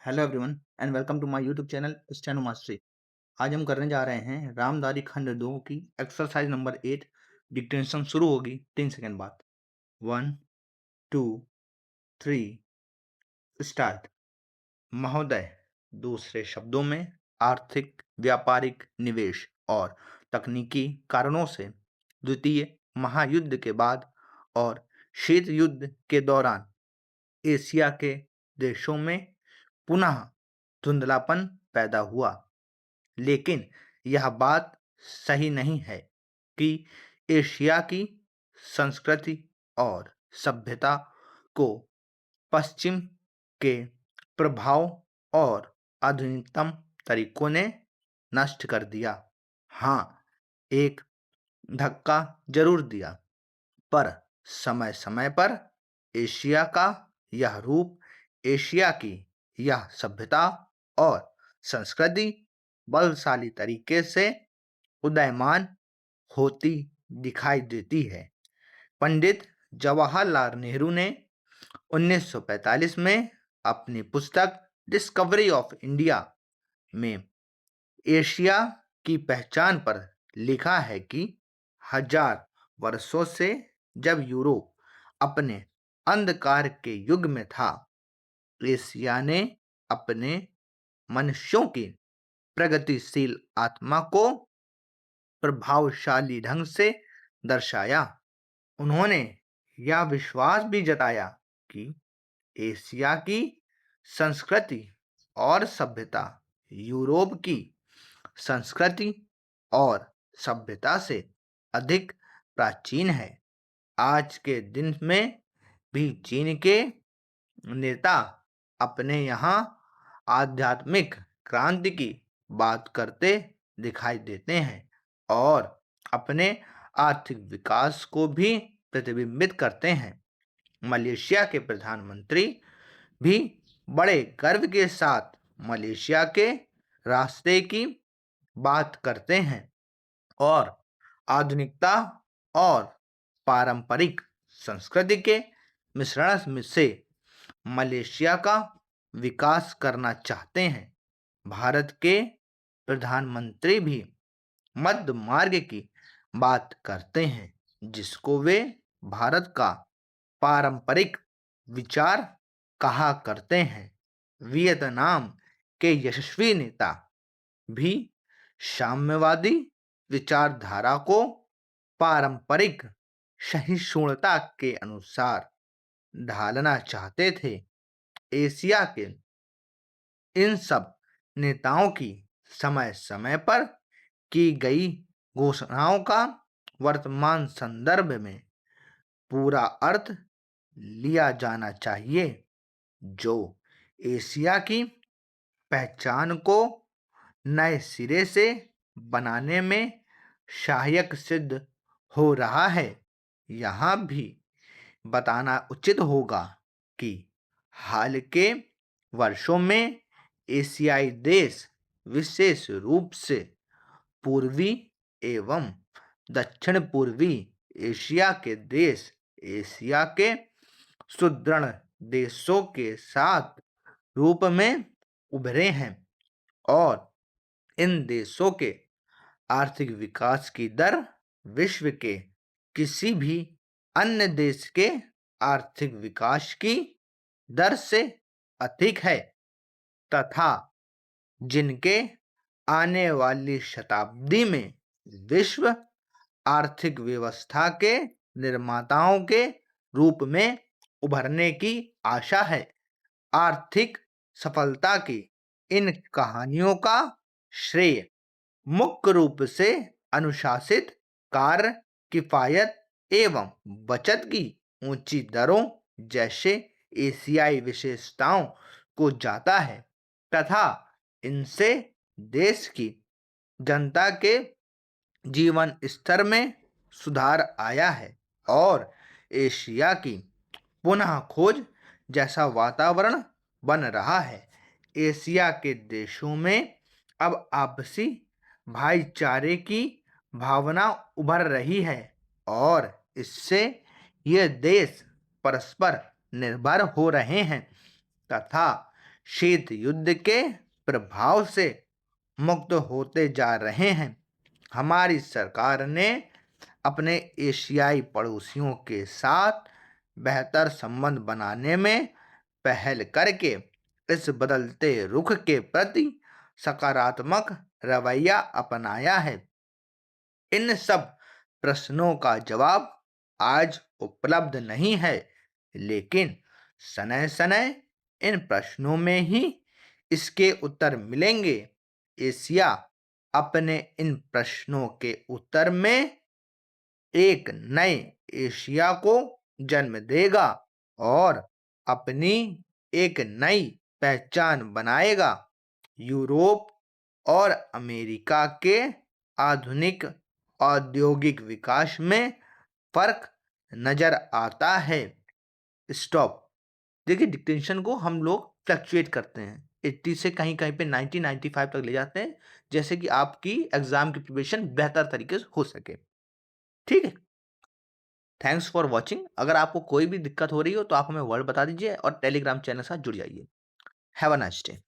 Hello everyone and welcome to my YouTube channel steno mastery. आज हम करने जा रहे हैं रामदारी खंड 2 की एक्सरसाइज नंबर 8। डिक्टेशन शुरू होगी 3 सेकंड बाद। 1 2 3 स्टार्ट। महोदय, दूसरे शब्दों में आर्थिक, व्यापारिक, निवेश और तकनीकी कारणों से द्वितीय महायुद्ध के बाद और शीत युद्ध के दौरान एशिया के देशों में पुनः धुंधलापन पैदा हुआ। लेकिन यह बात सही नहीं है कि एशिया की संस्कृति और सभ्यता को पश्चिम के प्रभाव और आधुनिकतम तरीकों ने नष्ट कर दिया। हाँ, एक धक्का जरूर दिया, पर समय समय पर एशिया का यह रूप, एशिया की यह सभ्यता और संस्कृति बलशाली तरीके से उदयमान होती दिखाई देती है। पंडित जवाहरलाल नेहरू ने 1945 में अपनी पुस्तक डिस्कवरी ऑफ इंडिया में एशिया की पहचान पर लिखा है कि हजार वर्षों से जब यूरोप अपने अंधकार के युग में था, एशिया ने अपने मनुष्यों की प्रगतिशील आत्मा को प्रभावशाली ढंग से दर्शाया। उन्होंने यह विश्वास भी जताया कि एशिया की संस्कृति और सभ्यता यूरोप की संस्कृति और सभ्यता से अधिक प्राचीन है। आज के दिन में भी चीन के नेता अपने यहाँ आध्यात्मिक क्रांति की बात करते दिखाई देते हैं और अपने आर्थिक विकास को भी प्रतिबिंबित करते हैं। मलेशिया के प्रधानमंत्री भी बड़े गर्व के साथ मलेशिया के रास्ते की बात करते हैं और आधुनिकता और पारंपरिक संस्कृति के मिश्रण से मलेशिया का विकास करना चाहते हैं। भारत के प्रधानमंत्री भी मध्य मार्ग की बात करते हैं, जिसको वे भारत का पारंपरिक विचार कहा करते हैं। वियतनाम के यशस्वी नेता भी साम्यवादी विचारधारा को पारंपरिक सहिष्णुता के अनुसार ढालना चाहते थे। एशिया के इन सब नेताओं की समय समय पर की गई घोषणाओं का वर्तमान संदर्भ में पूरा अर्थ लिया जाना चाहिए, जो एशिया की पहचान को नए सिरे से बनाने में सहायक सिद्ध हो रहा है। यहाँ भी बताना उचित होगा कि हाल के वर्षों में एशियाई देश, विशेष रूप से पूर्वी एवं दक्षिण पूर्वी एशिया के देश, एशिया के सुदृढ़ देशों के साथ रूप में उभरे हैं और इन देशों के आर्थिक विकास की दर विश्व के किसी भी अन्य देश के आर्थिक विकास की दर से अधिक है तथा जिनके आने वाली शताब्दी में विश्व आर्थिक व्यवस्था के निर्माताओं के रूप में उभरने की आशा है। आर्थिक सफलता की इन कहानियों का श्रेय मुख्य रूप से अनुशासित कार्य, किफायत एवं बचत की ऊंची दरों जैसे एशियाई विशेषताओं को जाता है तथा इनसे देश की जनता के जीवन स्तर में सुधार आया है और एशिया की पुनः खोज जैसा वातावरण बन रहा है। एशिया के देशों में अब आपसी भाईचारे की भावना उभर रही है और इससे ये देश परस्पर निर्भर हो रहे हैं तथा शीत युद्ध के प्रभाव से मुक्त होते जा रहे हैं। हमारी सरकार ने अपने एशियाई पड़ोसियों के साथ बेहतर संबंध बनाने में पहल करके इस बदलते रुख के प्रति सकारात्मक रवैया अपनाया है। इन सब प्रश्नों का जवाब आज उपलब्ध नहीं है, लेकिन समय समय इन प्रश्नों में ही इसके उत्तर मिलेंगे। एशिया अपने इन प्रश्नों के उत्तर में एक नए एशिया को जन्म देगा और अपनी एक नई पहचान बनाएगा। यूरोप और अमेरिका के आधुनिक औद्योगिक विकास में फर्क नजर आता है। स्टॉप। देखिए, डिक्टेशन को हम लोग फ्लक्चुएट करते हैं, 80 से कहीं कहीं पे 90 95 तक ले जाते हैं, जैसे कि आपकी एग्जाम की प्रिपरेशन बेहतर तरीके से हो सके। ठीक है, थैंक्स फॉर वॉचिंग। अगर आपको कोई भी दिक्कत हो रही हो तो आप हमें वर्ड बता दीजिए और टेलीग्राम चैनल के साथ जुड़ जाइए। Have a nice day.